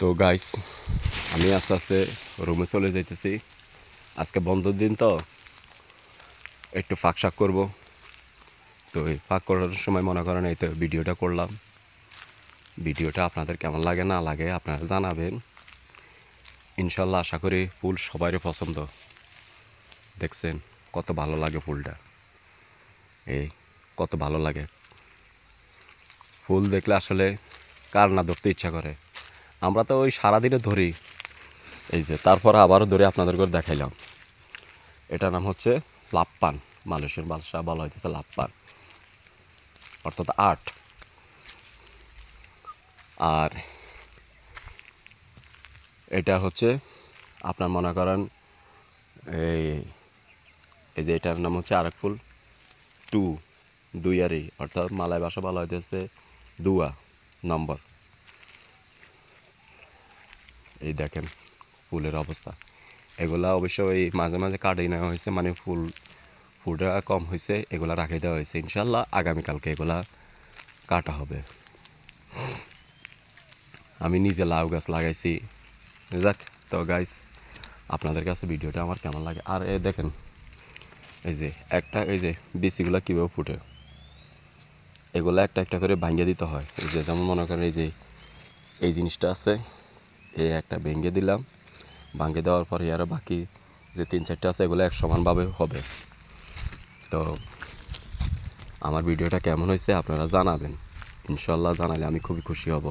তো গাইস আমি আস্তে আস্তে রুমে চলে যাইতেছি। আজকে বন্ধের দিন তো একটু ফাঁক শাক করবো। তো এই ফাঁক করার সময় মনে করেন এই তো ভিডিওটা করলাম। ভিডিওটা আপনাদের কেমন লাগে না লাগে আপনারা জানাবেন। ইনশাল্লাহ আশা করি ফুল সবারই পছন্দ। দেখছেন কত ভালো লাগে ফুলটা, এই কত ভালো লাগে। ফুল দেখলে আসলে কার না ধরতে ইচ্ছা করে। আমরা তো ওই সারাদিনে ধরি, এই যে তারপর আবারও ধরে আপনাদের করে দেখাইলাম। এটার নাম হচ্ছে লাপ্পান, মালয়েশিয়ান ভাষা বলা হইতেছে লাপ্পান, অর্থাৎ আর্ট। আর এটা হচ্ছে আপনার মনে করেন এই এই যে এটার নাম হচ্ছে আরেক ফুল দুইয়ারি, অর্থাৎ মালয় ভাষা বলা হইতেছে দুয়া নম্বর। এই দেখেন ফুলের অবস্থা। এগুলা অবশ্য এই মাঝে মাঝে কাটিয়ে নেওয়া হয়েছে, মানে ফুলটা কম হয়েছে, এগুলা রাখে দেওয়া হয়েছে। ইনশাল্লাহ আগামীকালকে এগুলা কাটা হবে। আমি নিজে লাউ গাছ লাগাইছি। যাক, তো গাইস আপনাদের কাছে ভিডিওটা আমার কেমন লাগে। আর এ দেখেন এই যে এই যে বিচিগুলো কীভাবে ফুটে, এগুলো একটা একটা করে ভাঙিয়ে দিতে হয়। এই যে যেমন মনে করেন এই যে এই জিনিসটা আছে, এই একটা ভেঙে দিলাম, ভাঙে দেওয়ার পরে আরও বাকি যে 3-4টা আছে এগুলো এক সমানভাবে হবে। তো আমার ভিডিওটা কেমন হয়েছে আপনারা জানাবেন, ইনশাল্লাহ জানালে আমি খুবই খুশি হব।